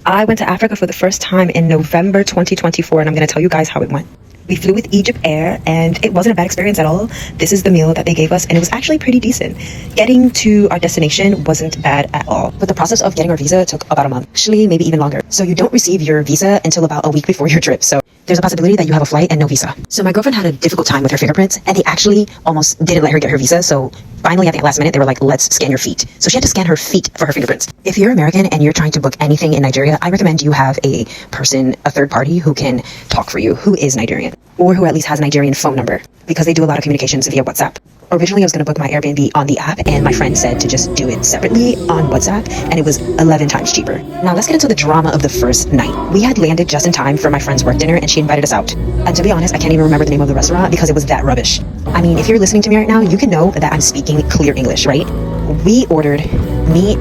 I went to Africa for the first time in November 2024, and I'm going to tell you guys how it went. We flew with Egypt Air, and it wasn't a bad experience at all. This is the meal that they gave us, and it was actually pretty decent. Getting to our destination wasn't bad at all, but the process of getting our visa took about a month, actually maybe even longer. So you don't receive your visa until about a week before your trip. So there's a possibility that you have a flight and no visa. So my girlfriend had a difficult time with her fingerprints, and they actually almost didn't let her get her visa. So finally, at the last minute, they were like, let's scan your feet. So she had to scan her feet for her fingerprints. If you're American and you're trying to book anything in Nigeria, I recommend you have a person, a third party who can talk for you, who is Nigerian, or who at least has a Nigerian phone number, because they do a lot of communications via WhatsApp. Originally, I was going to book my Airbnb on the app, and my friend said to just do it separately on WhatsApp, and it was 11 times cheaper. Now, let's get into the drama of the first night. We had landed just in time for my friend's work dinner, and she invited us out. And to be honest, I can't even remember the name of the restaurant because it was that rubbish. I mean, if you're listening to me right now, you can know that I'm speaking clear English, right? Me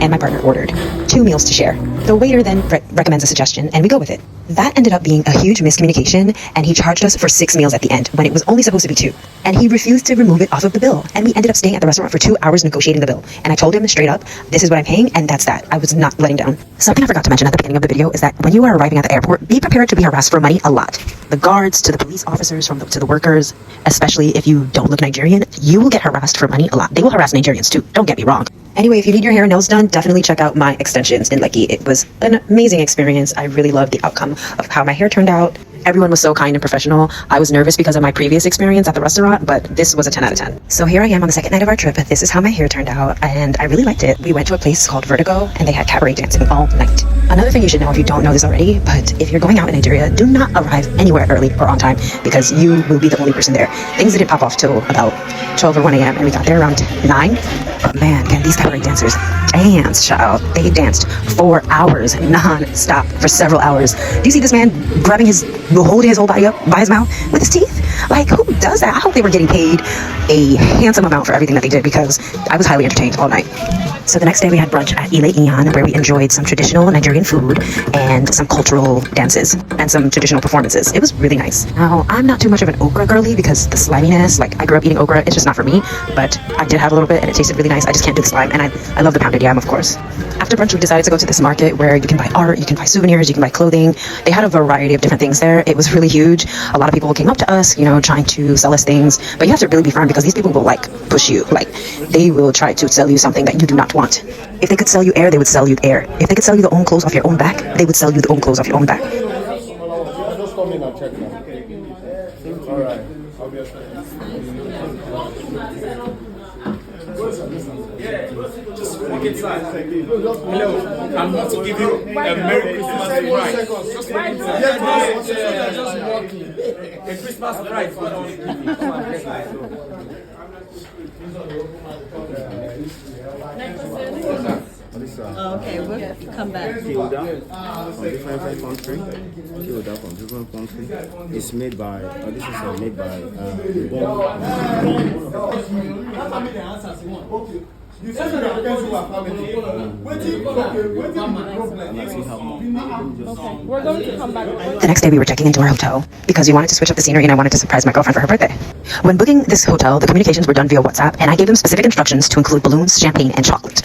and my partner ordered 2 meals to share. The waiter then recommends a suggestion, and we go with it. That ended up being a huge miscommunication, and he charged us for 6 meals at the end when it was only supposed to be 2. And he refused to remove it off of the bill. And we ended up staying at the restaurant for 2 hours negotiating the bill. And I told him straight up, this is what I'm paying, and that's that. I was not letting down. Something I forgot to mention at the beginning of the video is that when you are arriving at the airport, be prepared to be harassed for money a lot. The guards, to the police officers, to the workers, especially if you don't look Nigerian, you will get harassed for money a lot. They will harass Nigerians too, don't get me wrong. Anyway, if you need your hair and nails done, definitely check out my extensions in Lekki. It was an amazing experience. I really loved the outcome of how my hair turned out. Everyone was so kind and professional. I was nervous because of my previous experience at the restaurant, but this was a 10 out of 10. So here I am on the second night of our trip. This is how my hair turned out, and I really liked it. We went to a place called Vertigo, and they had cabaret dancing all night. Another thing you should know if you don't know this already, but if you're going out in Nigeria, do not arrive anywhere early or on time, because you will be the only person there. Things didn't pop off till about 12 or 1 a.m., and we got there around 9. But man, can these cabaret dancers dance, child. They danced 4 hours non-stop for several hours. Do you see this man holding his whole body up by his mouth with his teeth? Like, who does that? I hope they were getting paid a handsome amount for everything that they did, because I was highly entertained all night. So the next day we had brunch at Ile Iyan, where we enjoyed some traditional Nigerian food and some cultural dances and some traditional performances. It was really nice. Now, I'm not too much of an okra girly because the sliminess, like I grew up eating okra, it's just not for me, but I did have a little bit and it tasted really nice. I just can't do the slime, and I love the pounded yam, of course. After brunch, we decided to go to this market where you can buy art, you can buy souvenirs, you can buy clothing. They had a variety of different things there. It was really huge. A lot of people came up to us, trying to sell us things, but you have to really be firm because these people will push you. They will try to sell you something that you do not want. If they could sell you air, they would sell you air. If they could sell you the own clothes off your own back, they would sell you the own clothes off your own back. Just come in and check now. All right. Just walk inside. Hello. I'm going to give you a Merry Christmas prize. Just walk inside. Just walking. A Christmas prize. Come on, okay, we'll come back. From different country. From different country. It's made by. This is made by. We're going to come back. The next day we were checking into our hotel because we wanted to switch up the scenery, and I wanted to surprise my girlfriend for her birthday. When booking this hotel, the communications were done via WhatsApp, and I gave them specific instructions to include balloons, champagne, and chocolate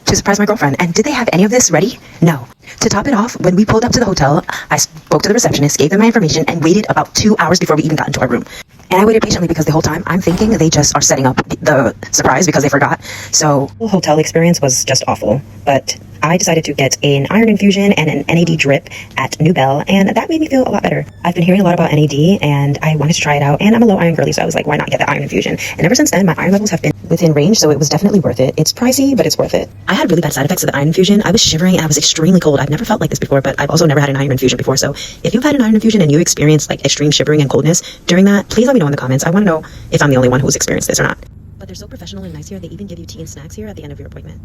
to surprise my girlfriend. And did they have any of this ready? No. To top it off, when we pulled up to the hotel, I spoke to the receptionist, gave them my information, and waited about 2 hours before we even got into our room. And I waited patiently because the whole time I'm thinking they just are setting up the surprise because they forgot. So the whole hotel experience was just awful. But I decided to get an iron infusion and an NAD drip at New Bell, and that made me feel a lot better. I've been hearing a lot about NAD, and I wanted to try it out, and I'm a low iron girly, so I was like, why not get the iron infusion? And ever since then, my iron levels have been within range, so it was definitely worth it. It's pricey, but it's worth it. I had really bad side effects of the iron infusion. I was shivering, and I was extremely cold. I've never felt like this before, but I've also never had an iron infusion before. So if you've had an iron infusion and you experienced extreme shivering and coldness during that, please let me know in the comments. I want to know if I'm the only one who's experienced this or not. But they're so professional and nice here. They even give you tea and snacks here at the end of your appointment.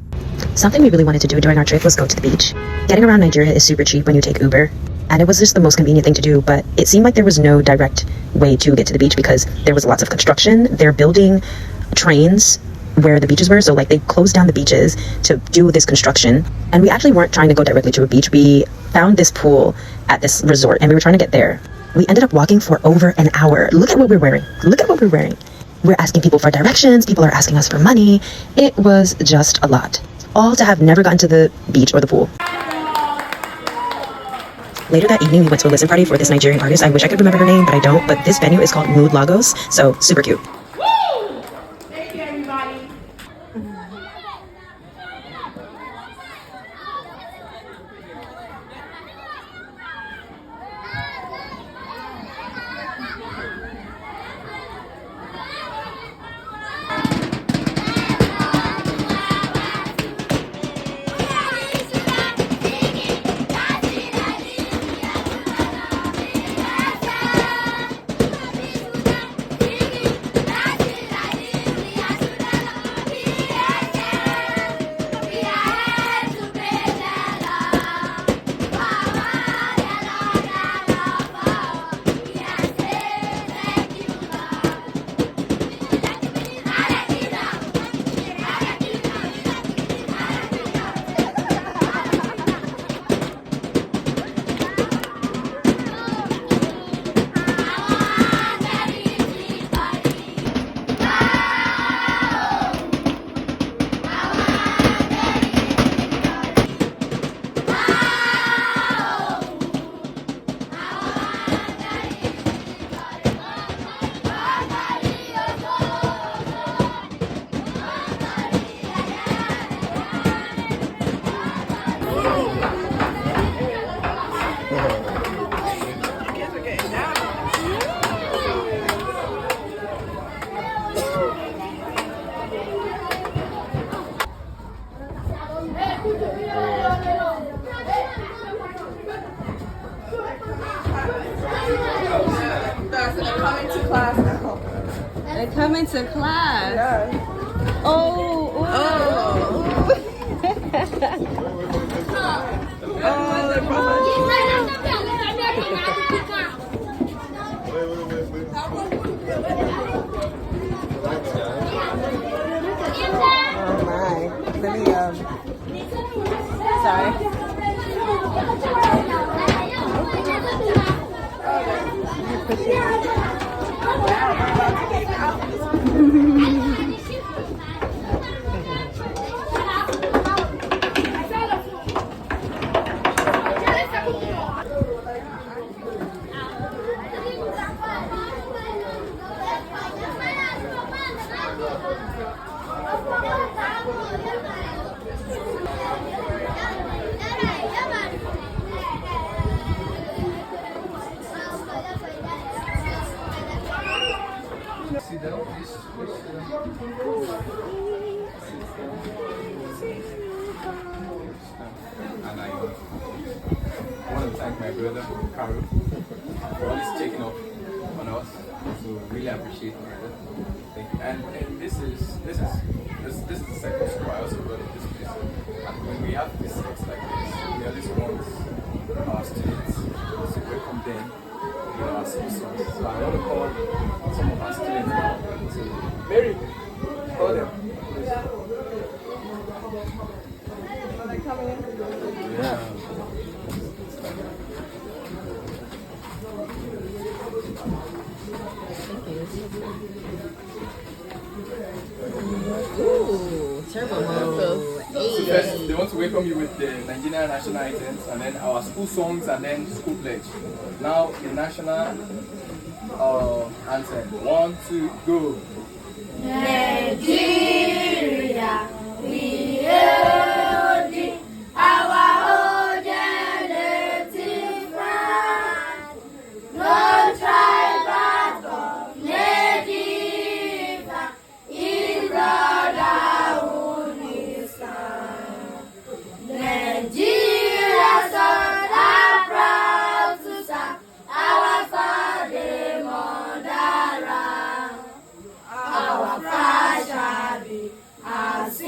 Something we really wanted to do during our trip was go to the beach. Getting around Nigeria is super cheap when you take Uber, and it was just the most convenient thing to do, but it seemed like there was no direct way to get to the beach because there was lots of construction. They're building trains where the beaches were, so they closed down the beaches to do this construction. And we actually weren't trying to go directly to a beach. We found this pool at this resort, and we were trying to get there. We ended up walking for over an hour. Look at what we're wearing. Look at what we're wearing. We're asking people for directions. People are asking us for money. It was just a lot. All to have never gotten to the beach or the pool. Later that evening, we went to a listen party for this Nigerian artist. I wish I could remember her name, but I don't. But this venue is called Mood Lagos, so super cute. Thank you, everybody. They're coming to class. Yeah. Oh. Oh my. Let me sorry. And I want to thank my brother, Karu, for always checking up on us. So really appreciate my brother. Thank you. And this is the second school I also brought in this place. And when we have this sex like this, we always want our students to welcome them in our school songs. So I want to call some of our students now to Mary, call them. Yeah. Ooh, turbo mode. So first, they want to welcome you with the Nigerian national anthems, and then our school songs, and then school pledge. Now the national anthem. 1, 2, go. Nigeria, we hold it, our own native land. No tribe of native in brotherhood we stand. Nigeria's sons are proud to serve our father motherland. Our pride shall be as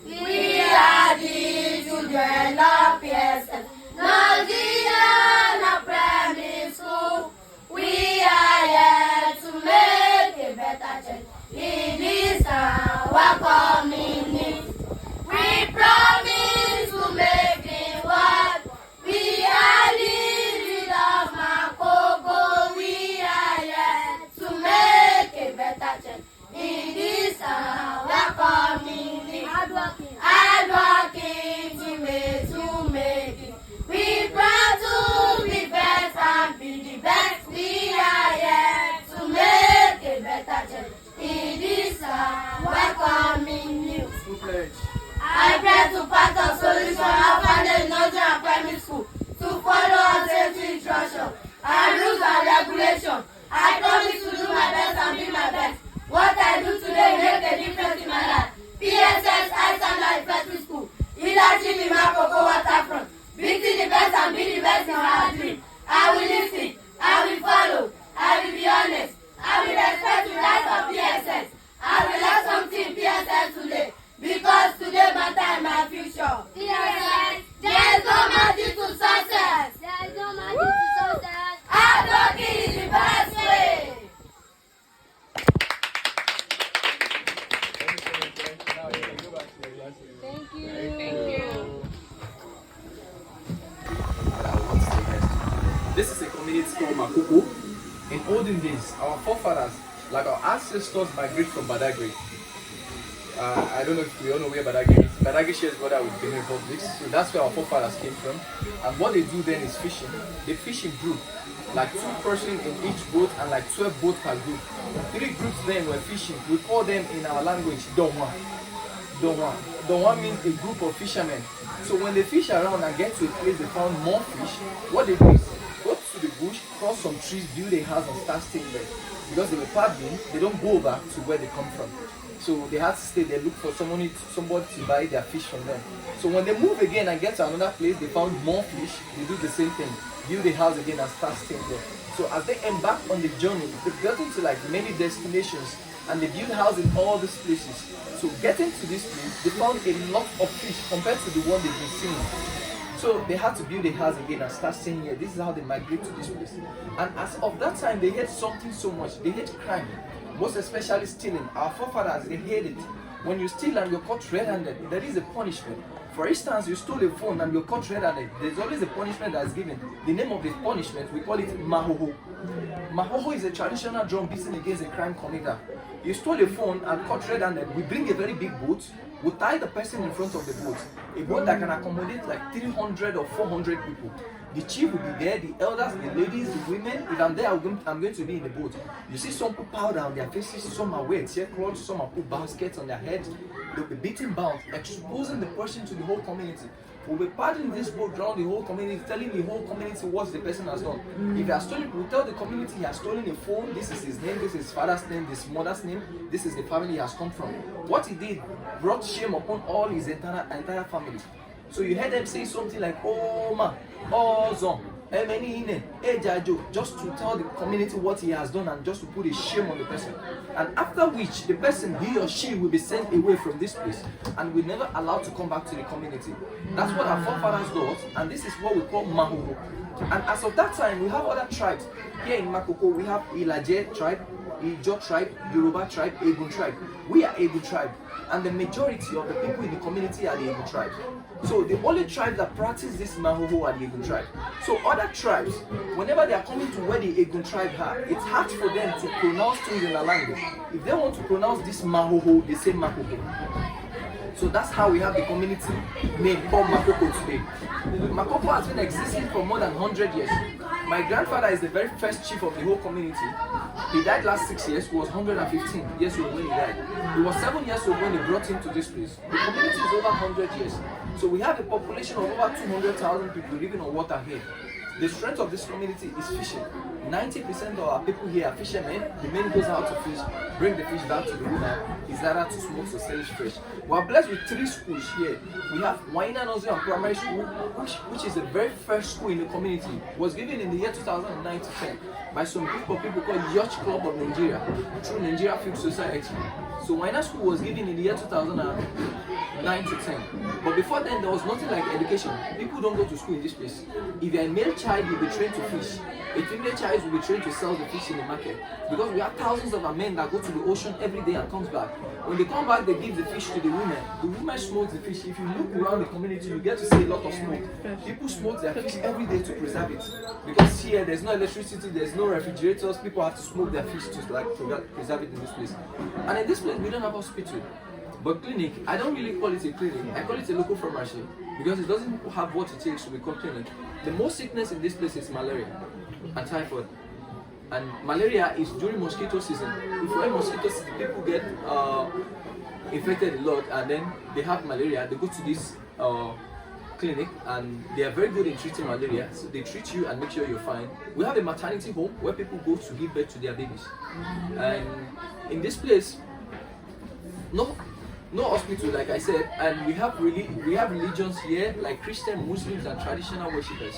We are the children of PSS, Nigerian primary school. We are here to make a better change in this our community. We promise to make it work. We are the of Makoko. We are here to make a better change in this our community. Hardworking to make it. We proud to be best and be the best. We are here to make a better change in this welcoming news. I pray to part of solution of funded nursery and primary school to follow our safety instructions and rules and regulations. I promise to do my best and be my best. What I do today make a difference in my life. PSS High Standard Primary School, leadership in Makoko waterfront. Beating the best and be the best in our dream. I will listen, I will follow, I will be honest, I will respect the right of PSS. I will learn something in PSS today, because today matters in my future. PSS, there is no magic to success. There is no magic to success. Hard working is the best way. Thank you. Thank you. This is a community called Makoko. In olden days, our forefathers, like our ancestors, migrate from Badagry. I don't know if we all know where Badagry is. Badagry shares border with Benin Republic, so that's where our forefathers came from. And what they do then is fishing. They fish in group, like 2 persons in each boat and like 12 boats per group. 3 groups then were fishing. We call them in our language Donwa. Donwa. Donwa means a group of fishermen. So when they fish around and get to a place they found more fish, what they do is go to the bush, cross some trees, build a house and start staying there. Because they were paddling, they don't go back to where they come from. So they had to stay there, look for somebody to buy their fish from them. So when they move again and get to another place, they found more fish, they do the same thing, build a house again and start staying there. So as they embark on the journey, they've gotten to like many destinations and they build houses in all these places. So getting to this place, they found a lot of fish compared to the one they've been seeing. So they had to build a house again and start staying here. This is how they migrate to this place. And as of that time, they hate something so much. They hate crime, most especially stealing. Our forefathers, they hate it. When you steal and you're caught red-handed, there is a punishment. For instance, you stole a phone and you're caught red-handed, there's always a punishment that's given. The name of the punishment, we call it mahoho. Mahoho is a traditional drum beating against a crime committer. You stole a phone and caught red-handed, we bring a very big boat, we tie the person in front of the boat. A boat that can accommodate like 300 or 400 people. The chief will be there, the elders, the ladies, the women. If I'm there, I'm going to be in the boat. You see some put powder on their faces, some are wearing cloths, some are put baskets on their heads. They'll be beaten bound, exposing the person to the whole community. We'll be paddling this boat around the whole community, telling the whole community what the person has done. If he has stolen, we'll tell the community he has stolen a phone, this is his name, this is his father's name, this mother's name, this is the family he has come from. What he did brought shame upon all his entire family. So you heard them say something like, oh ma, oh zon, just to tell the community what he has done and just to put a shame on the person. And after which, the person, he or she, will be sent away from this place and will never allowed to come back to the community. That's what our forefathers got, and this is what we call Mahoho. And as of that time, we have other tribes. Here in Makoko, we have Ilaje tribe, Ijo tribe, Yoruba tribe, Egun tribe. We are Egun tribe, and the majority of the people in the community are the Egun tribe. So the only tribe that practice this Mahoho are the Egun tribe. So other tribes, whenever they are coming to where the Egun tribe are, it's hard for them to pronounce things in their language. If they want to pronounce this Mahoho, they say Makoko. So that's how we have the community name called Makoko today. Makoko has been existing for more than 100 years. My grandfather is the very first chief of the whole community. He died last 6 years. He was 115 years old when he died. He was 7 years old when they brought him to this place. The community is over 100 years. So we have a population of over 200,000 people living on water here. The strength of this community is fishing. 90% of our people here are fishermen. The men goes out to fish, bring the fish back to the river. Is that to smoke to sell it fresh. We are blessed with 3 schools here. We have Waina Nursery and Primary School, which is the very first school in the community. It was given in the year 2009 to 10 by some group of people called Yacht Club of Nigeria through Nigeria Field Society. So Waina School was given in the year 2009 9 to 10. But before then, there was nothing like education. People don't go to school in this place. If you're a male child, you'll be trained to fish. A female child will be trained to sell the fish in the market. Because we have thousands of our men that go to the ocean every day and comes back. When they come back, they give the fish to the women. The women smoke the fish. If you look around the community, you get to see a lot of smoke. People smoke their fish every day to preserve it. Because here, there's no electricity, there's no refrigerators. People have to smoke their fish to like preserve it in this place. And in this place, we don't have hospital. But clinic, I don't really call it a clinic. I call it a local pharmacy because it doesn't have what it takes to become clinic. The most sickness in this place is malaria and typhoid. And malaria is during mosquito season. If you're in mosquito season, people get infected a lot and then they have malaria. They go to this clinic and they are very good in treating malaria. So they treat you and make sure you're fine. We have a maternity home where people go to give birth to their babies. And in this place, no hospital, like I said, and we have religions here like Christian, Muslims, and traditional worshippers.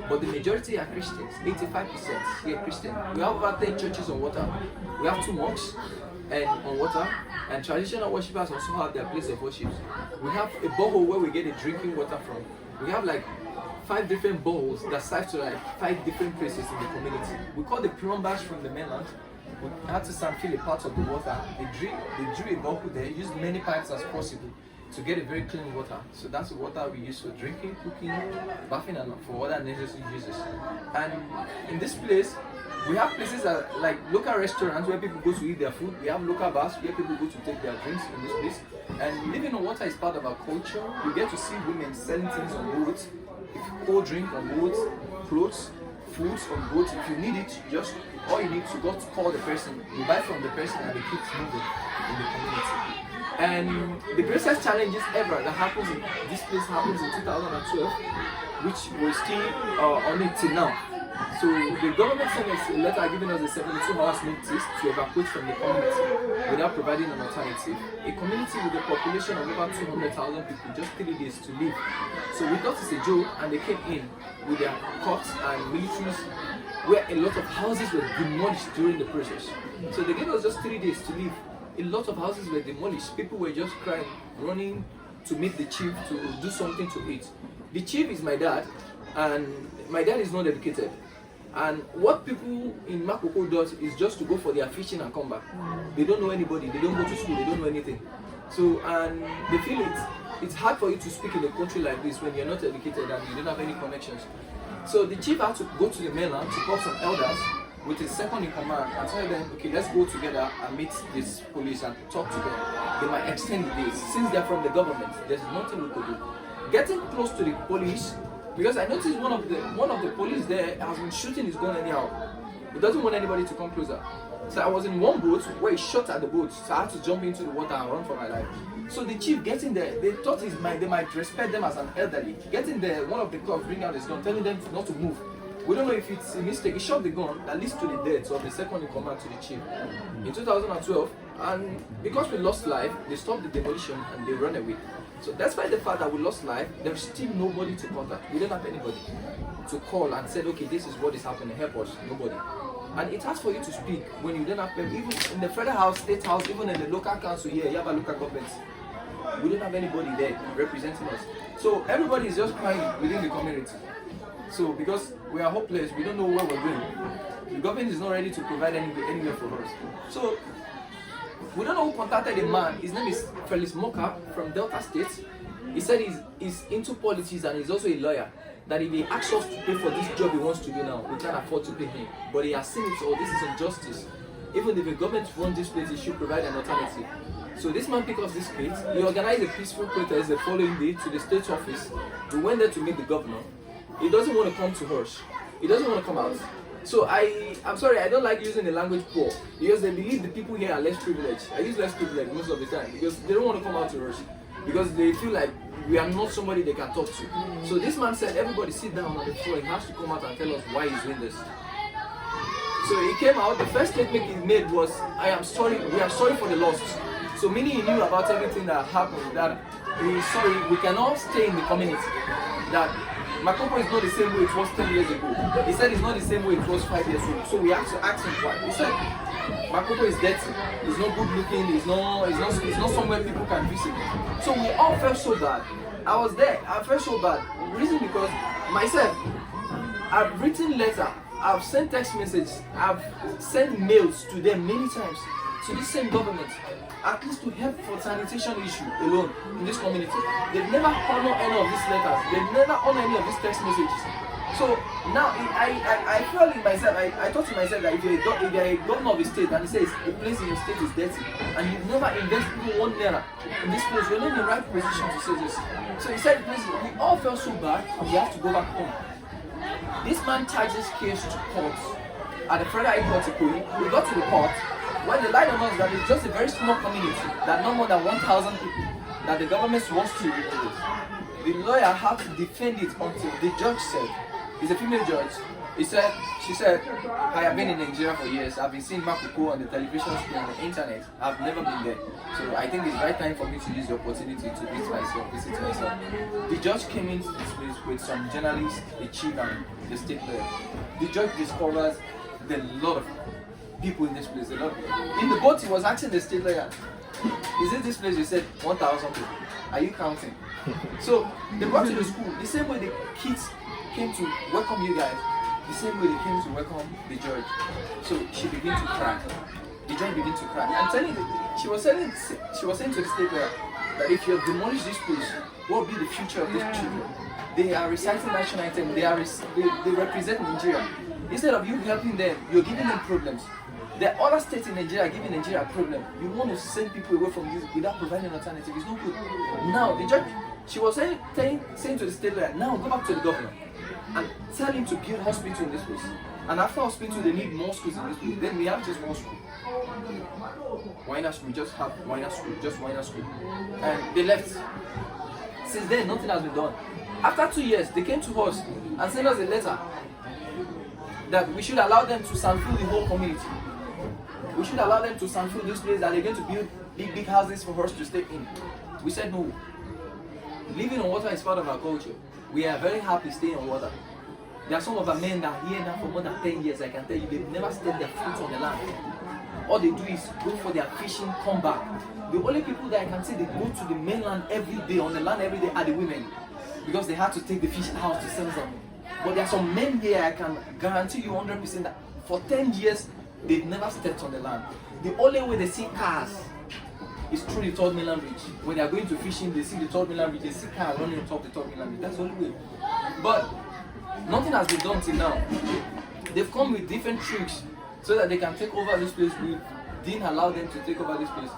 But the majority are Christians. 85% here Christian. We have over 10 churches on water. We have 2 mosques and on water, and traditional worshippers also have their place of worship. We have a borehole where we get the drinking water from. We have like 5 different boreholes that serve to like 5 different places in the community. We call the plumbers from the mainland. We had to fill a part of the water. They drew a borehole there, use many pipes as possible to get a very clean water. So that's the water we use for drinking, cooking, bathing, and for other necessary uses. And in this place, we have places like local restaurants where people go to eat their food. We have local bars where people go to take their drinks in this place. And living on water is part of our culture. You get to see women selling things on boats, cold drink on boats, clothes, foods on boats. If you need it, just all you need to go to call the person, you buy from the person, and it keeps moving in the community. And the greatest challenges ever that happens in this place happens in 2012, which we're still on it till now. So the government sent us a letter giving us a 72 hours notice to evacuate from the community without providing an alternative. A community with a population of over 200,000 people, just 3 days to live. So we thought it's a joke, and they came in with their cops and militaries, where a lot of houses were demolished during the process. So they gave us just 3 days to live. A lot of houses were demolished. People were just crying, running to meet the chief to do something to eat. The chief is my dad, and my dad is not educated. And what people in Makoko does is just to go for their fishing and come back. They don't know anybody, they don't go to school, they don't know anything. So, and they feel it's hard for you to speak in a country like this when you're not educated and you don't have any connections. So the chief had to go to the mainland to call some elders with his second in command and tell them, okay, let's go together and meet this police and talk to them. They might extend the days. Since they're from the government, there's nothing we could do. Getting close to the police, because I noticed one of the police there has been shooting his gun anyhow. He doesn't want anybody to come closer. So I was in one boat where he shot at the boat, so I had to jump into the water and run for my life. So the chief getting there, they thought they might respect them as an elderly. Getting there, one of the cops bring out his gun, telling them not to move. We don't know if it's a mistake. He shot the gun that leads to the death of the second in command to the chief in 2012. And because we lost life, they stopped the demolition and they ran away. So despite the fact that we lost life, there's still nobody to contact. We don't have anybody to call and say, okay, this is what is happening, help us. Nobody. And it's hard for you to speak when you don't have them. Even in the federal house, state house, even in the local council here, you have a local government. We don't have anybody there representing us. So everybody is just crying within the community. So because we are hopeless, we don't know where we're going. The government is not ready to provide anywhere for us. So we don't know who contacted a man. His name is Felix Moka from Delta State. He said he's into politics and he's also a lawyer. That if he asks us to pay for this job he wants to do now, we can't afford to pay him. But he has seen it all. This is injustice. Even if the government runs this place, it should provide an alternative. So this man picked up this plate. He organized a peaceful protest the following day to the state office. We went there to meet the governor. He doesn't want to come to us. He doesn't want to come out. So I'm sorry, I don't like using the language poor because they believe the people here are less privileged. I use less privileged most of the time because they don't want to come out to us because they feel like we are not somebody they can talk to. So this man said, everybody sit down on the floor. He has to come out and tell us why he's doing this. So he came out. The first statement he made was, "I am sorry. We are sorry for the loss." So meaning he knew about everything that happened. That he is sorry. We cannot stay in the community. That Makoko is not the same way it was 10 years ago. He said it's not the same way it was 5 years ago. So we have to ask him why. He said Makoko is dirty. It's not good looking. It's not somewhere people can visit. So we all felt so bad. I was there. I felt so bad. Reason because myself, I've written letter. I've sent text messages. I've sent mails to them many times, to this same government, at least to help for sanitation issue alone in this community. They've never honored any of these letters. They've never honored any of these text messages. So now I felt in myself, I thought to myself that if you're a governor of a state and he says the place in your state is dirty and you've never invested even 1 naira in this place, you're not in the right position to say this. So he said the place, we all felt so bad and we have to go back home. This man charged this case to court at the federal airport in Kogi. We got to the court when they lied on us that it's just a very small community, that no more than 1,000 people, that the government wants to replace. The lawyer had to defend it until the judge said, it's a female judge. She said, I have been in Nigeria for years. I've been seeing Makoko on the television screen, on the internet. I've never been there. So I think it's the right time for me to use the opportunity to visit myself. The judge came into this place with some journalists, the chief and the state lawyer. The judge discovers there are a lot of people in this place. In the boat, he was asking the state lawyer, is it this place? You said 1,000 people. Are you counting? So they brought to the school the same way the kids came to welcome you guys, the same way they came to welcome the judge. So she began to cry. The judge began to cry. I'm telling you, she was saying to the state lawyer that if you have demolished this place, what will be the future of these children? They are reciting national anthem. They represent Nigeria. Instead of you helping them, you're giving them problems. There are other states in Nigeria giving Nigeria a problem. You want to send people away from you without providing an alternative. It's not good. Now the judge, she was saying to the state lawyer, now go back to the governor and tell him to build hospital in this place. And after hospital, they need more schools in this place. Then we have just one school. Winer school, just have Winer school. And they left. Since then, nothing has been done. After 2 years, they came to us and sent us a letter that we should allow them to sample the whole community. We should allow them to sample this place, that they're going to build big houses for us to stay in. We said no. Living on water is part of our culture. We are very happy staying on water. There are some of our men that are here now for more than 10 years. I can tell you, they've never stepped their foot on the land. All they do is go for their fishing, come back. The only people that I can see they go to the mainland every day, on the land every day, are the women, because they had to take the fish out to sell them. But there are some men here, I can guarantee you 100% that for 10 years, they've never stepped on the land. The only way they see cars is through the third mainland bridge. When they are going to fishing, they see the third mainland bridge, they see cars running on top of the third mainland bridge. That's the only way. But nothing has been done till now. They've come with different tricks so that they can take over this place. We didn't allow them to take over this place.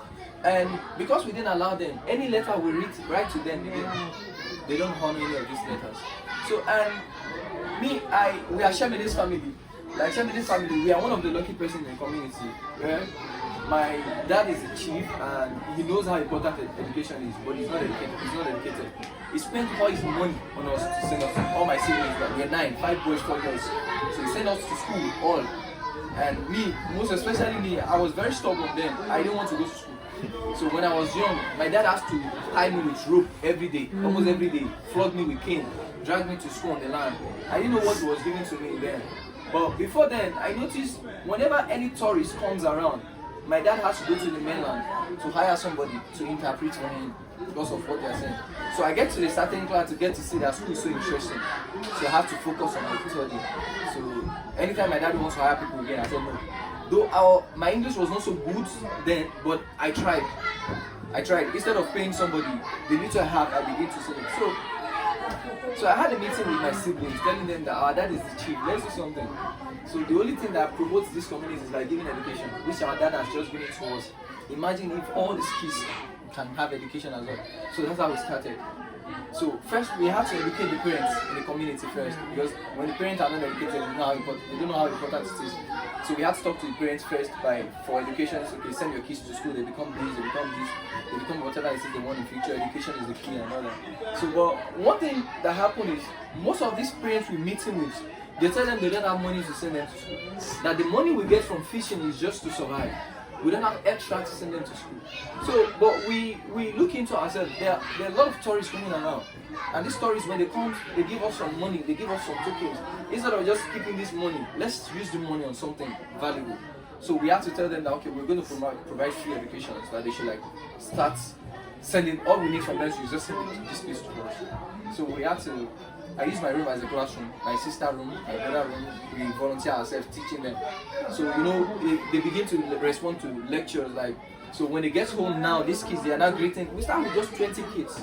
And because we didn't allow them, any letter we write to them, they don't honor any of these letters. So, and we are sharing this family. Like sharing this family, we are one of the lucky persons in the community. Right? My dad is a chief and he knows how important education is, but he's not educated. He spent all his money on us to send us, all my siblings, like we're 9, 5 boys, 4 girls. So he sent us to school, all. And me, most especially me, I was very stubborn then. I didn't want to go to school. So when I was young, my dad has to tie me with rope every day, almost every day, flog me with cane, drag me to school on the land. I didn't know what he was giving to me then. But before then, I noticed whenever any tourist comes around, my dad has to go to the mainland to hire somebody to interpret for him because of what they are saying. So I get to the certain class to get to see that school is so interesting. So I have to focus on my study. So anytime my dad wants to hire people again, I said no. Though my English was not so good then, but I tried. Instead of paying somebody, the little I have, I begin to say it. So I had a meeting with my siblings, telling them that our dad is the chief, let's do something. So the only thing that promotes this community is by giving education, which our dad has just given to us. Imagine if all these kids can have education as well. So that's how we started. So first we have to educate the parents in the community first, because when the parents are not educated, they don't know how important it is. So we have to talk to the parents first for education. So okay, send your kids to school, they become whatever it is they want in future. Education is the key and all that. So but one thing that happened is most of these parents we meeting with, they tell them they don't have money to send them to school. That the money we get from fishing is just to survive. We don't have extra to send them to school. So, but we look into ourselves. There are a lot of tourists coming around. And these tourists, when they come, they give us some money, they give us some tokens. Instead of just keeping this money, let's use the money on something valuable. So we had to tell them that okay, we're going to provide free education, so that they should like start sending. All we need from them is just send this place to us. So we had to. I use my room as a classroom, my sister room, my brother room. We volunteer ourselves teaching them. So you know, they begin to respond to lectures like. So when they get home now, these kids, they are now greeting. We start with just 20 kids.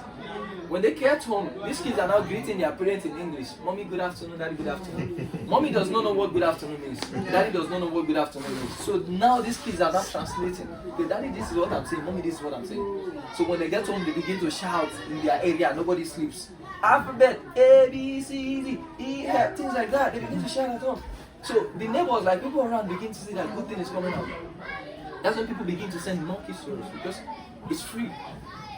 When they get home, these kids are now greeting their parents in English. Mommy, good afternoon. Daddy, good afternoon. Mommy does not know what good afternoon means. Daddy does not know what good afternoon means. So now these kids are now translating. Okay, Daddy, this is what I'm saying. Mommy, this is what I'm saying. So when they get home, they begin to shout in their area. Nobody sleeps. Alphabet, A, B, C, D, E, F, things like that. They begin to shout at home. So the neighbors, like people around, begin to see that good thing is coming out. That's when people begin to send more kids to us because it's free.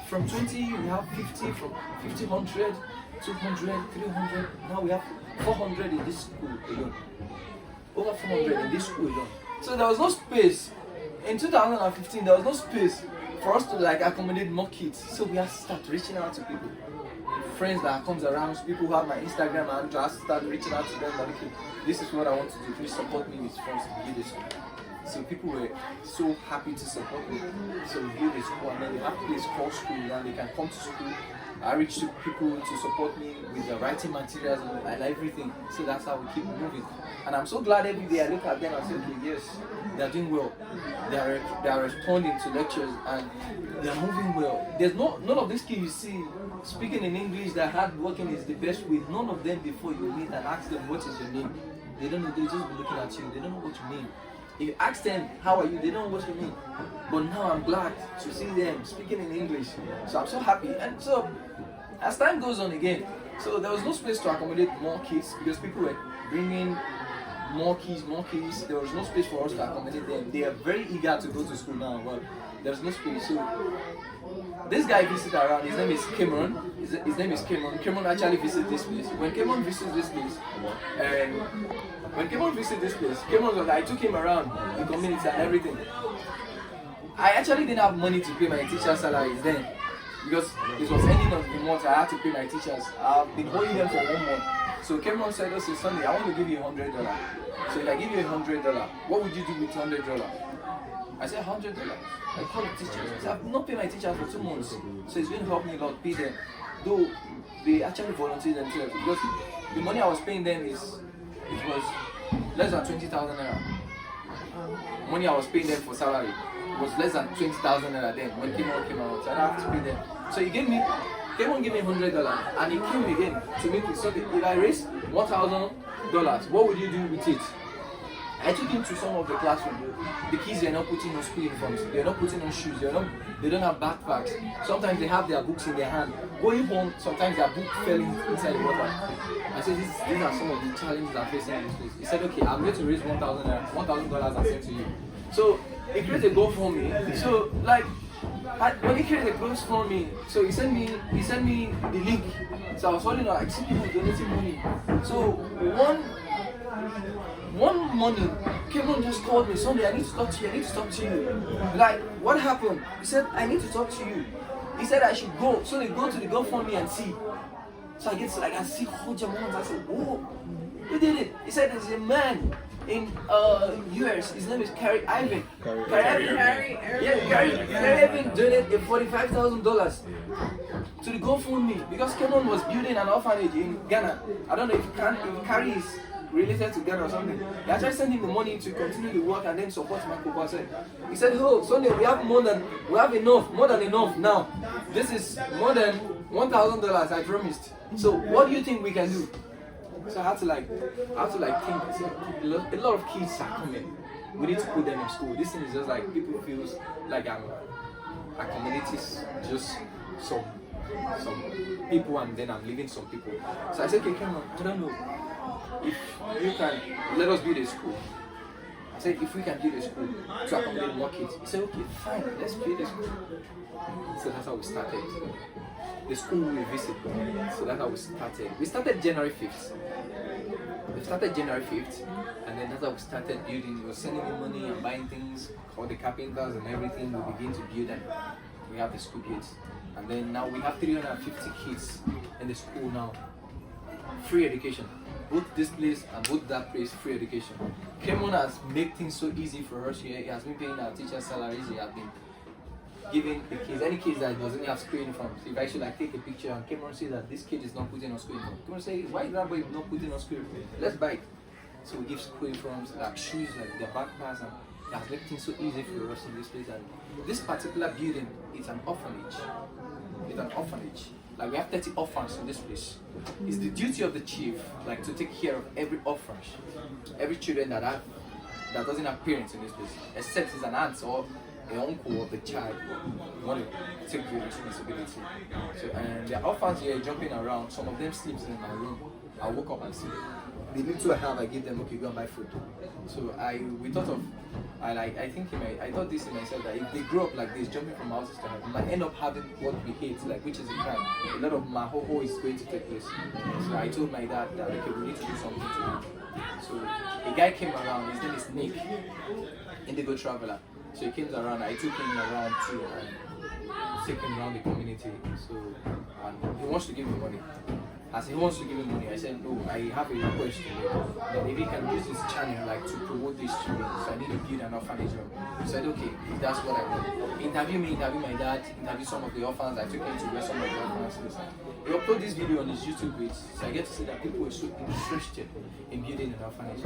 From 20, we have 50, from 50, 100, 200, 300. Now we have 400 in this school alone. Over 400 in this school alone. So there was no space. In 2015, there was no space for us to like accommodate more kids. So we have to start reaching out to people. Friends that comes around, people who have my Instagram and just start reaching out to them. Like, okay, this is what I want to do. Please support me with funds to build this school. So people were so happy to support me. So we built a school and then they have a place called school and they can come to school. I reached to people to support me with the writing materials and everything. So that's how we keep moving. And I'm so glad every day I look at them and say, okay, yes, they're doing well. They are responding to lectures and they're moving well. There's none of these kids you see speaking in English that hard working is the best way. None of them before you meet and ask them what is your name. They don't know, they just be looking at you, they don't know what you mean. If you ask them, how are you, they don't know what you mean. But now I'm glad to see them speaking in English. So I'm so happy. And so, as time goes on again, so there was no space to accommodate more kids because people were bringing more kids. There was no space for us to accommodate them. They are very eager to go to school now, but there's no space. So this guy visited around. His name is Cameron. His name is Cameron. Cameron actually visited this place. When Cameron visited this place, Cameron was like, I took him around the community and everything. I actually didn't have money to pay my teacher's salaries then because it was ending of the month. I had to pay my teachers. I've been owing them for 1 month. So Cameron said, "Okay, Sunday, I want to give you $100. So if I give you $100, what would you do with $100?" I said, $100. I called the teachers. I said, I've not paid my teachers for 2 months. So it's going to help me a lot, pay them. Though they actually volunteered themselves because the money I was paying them it was less than 20,000 naira. Money I was paying them for salary was less than 20,000 naira then when Cameron came out. So I had to pay them. So Cameron gave me $100 and he came again to make it so if I raise $1,000, what would you do with it? I took him to some of the classrooms. The kids are not putting on school uniforms, they're not putting on shoes, they don't have backpacks. Sometimes they have their books in their hand. Going home, sometimes their book fell inside the water. I said, these are some of the challenges I'm facing in this place. He said, okay, I'm going to raise $1,000 and send to you. So he created a GoFundMe. So like when he created a GoFundMe, so he sent me the link. So I was holding on, I see people donating money. So one morning, Kevin just called me, Sunday, I need to talk to you. Like, what happened? He said, I need to talk to you. He said I should go. So they go to the GoFundMe and see. So I get to I see huge amounts. I said, oh, who did it? He said there's a man in US. His name is Carrie Ivan. Carrie Ivan donated $45,000 to the GoFundMe because Kevin was building an orphanage in Ghana. I don't know if Carrie is related to Ghana or something. They actually sent him the money to continue the work and then support Makoko. He said, oh, Sunday, we have more than enough now. This is more than $1,000 I promised. So what do you think we can do? So I had to think, a lot of kids are coming. We need to put them in school. This thing is just like, people feels like our communities just some people and then I'm leaving some people. So I said, okay, come on, I don't know. If you can let us build a school. I said, if we can build a school to accommodate more kids. He said, okay, fine, let's build a school. So that's how we started. The school we visit. So that's how we started. We started January 5th. And then that's how we started building. We were sending me money and buying things, all the carpenters and everything. We begin to build and we have the school kids. And then now we have 350 kids in the school now. free education. Both this place and both that place, free education. Cameron has made things so easy for us here. He has been paying our teachers' salaries. He has been giving the kids, any kids that doesn't have school uniforms. If I should like take a picture and Cameron says that this kid is not putting on school uniform, Cameron say, why is that boy not putting on school uniform? Let's buy it. So we give school uniforms, like shoes, like their backpacks, and it has made things so easy for us in this place. And this particular building, it's an orphanage. It's an orphanage. Like we have 30 orphans in this place. It's the duty of the chief, like to take care of every orphanage, every children that doesn't have parents in this place, except it's an aunt or an uncle of the child who want to take the responsibility. So and the orphans here jumping around. Some of them sleeps in my room. I woke up and see the little I have, I give them, okay, go and buy food. So we thought of, I thought this in myself, that if they grow up like this, jumping from houses to house, we might end up having what we hate, like which is a crime. A lot of Makoko is going to take place. So I told my dad that okay, we need to do something to him. So a guy came around, his name is Nick, Indigo Traveler. So he came around, I took him around too, and take him around the community. So and he wants to give me money. As he wants to give me money, I said, no, I have a request to you. That if he can use this channel like to promote this to me, so I need to build an orphanage home. He said, okay, if that's what I want. Interview me, interview my dad, interview some of the orphans. I took him to where some of the orphans is. He uploaded this video on his YouTube page, so I get to see that people were so interested in building an orphanage.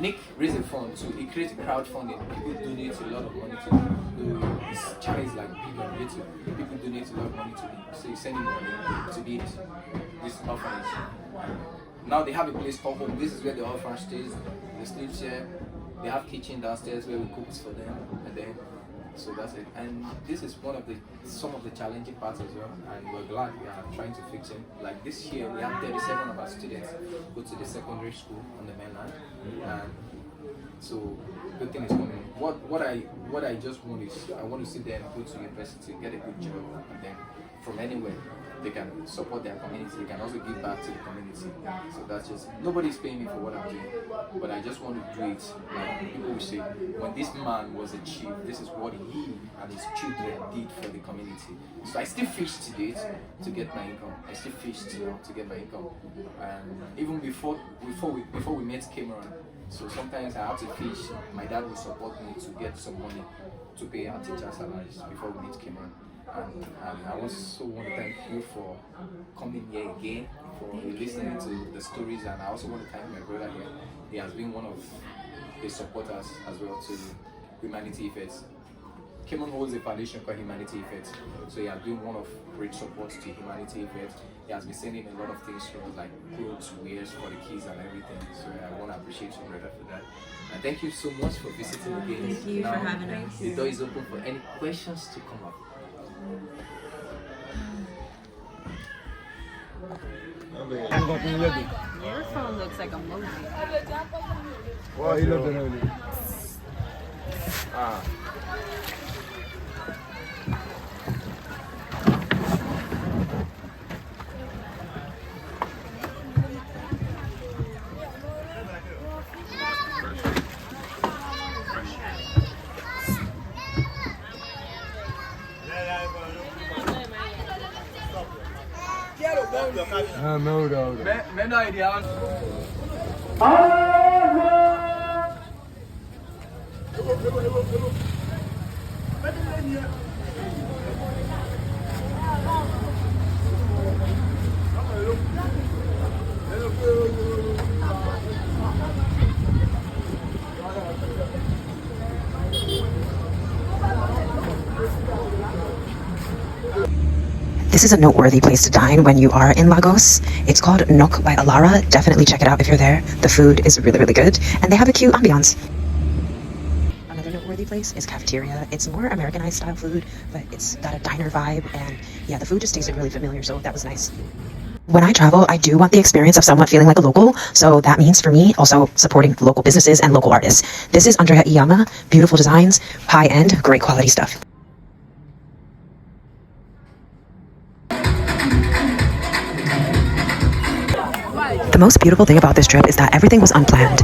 Nick raised a fund, so he created crowdfunding. People donate a lot of money to him. His channel is like big on YouTube. People donate a lot of money to him, so he's sending money to build this orphanage. Now they have a place called home. This is where the orphan stays. They sleep here. They have kitchen downstairs where we cook for them, and then so that's it. And this is some of the challenging parts as well. And we're glad we are trying to fix it. Like this year, we have 37 of our students go to the secondary school on the mainland, and so good thing is coming. What I just want is I want to see them go to university, get a good job, and then from anywhere they can support their community. They can also give back to the community. So that's just, nobody's paying me for what I'm doing, but I just want to do it. Like people will say, when this man was a chief, this is what he and his children did for the community. So I still fish today to get my income. I still fish to get my income. And even before we met Cameron, so sometimes I have to fish. My dad will support me to get some money to pay our teacher salaries before we meet Cameron. And I also want to thank you for coming here again, for listening to the stories, and I also want to thank my brother here. He has been one of the supporters as well to Humanity Effects. Cameron holds a foundation called Humanity Effects, so he has been one of great supports to Humanity Effects. He has been sending a lot of things for us, like clothes, wares for the kids and everything. So I want to appreciate you, brother, for that. And thank you so much for visiting again. Thank you for having us. The door is open for any questions to come up. Your phone looks like a movie. Why you looking at me? No, no, no. idea. This is a noteworthy place to dine when you are in Lagos. It's called Nok by Alara. Definitely check it out if you're there. The food is really, really good, and they have a cute ambiance. Another noteworthy place is Cafeteria. It's more Americanized style food, but it's got a diner vibe, and yeah, the food just tasted really familiar, so that was nice. When I travel, I do want the experience of somewhat feeling like a local, so that means for me also supporting local businesses and local artists. This is Andrea Iyama. Beautiful designs, high-end, great quality stuff. The most beautiful thing about this trip is that everything was unplanned.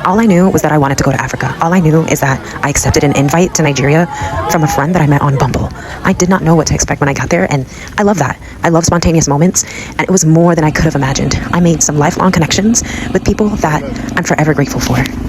All I knew was that I wanted to go to Africa. All I knew is that I accepted an invite to Nigeria from a friend that I met on Bumble. I did not know what to expect when I got there, and I love that. I love spontaneous moments, and it was more than I could have imagined. I made some lifelong connections with people that I'm forever grateful for.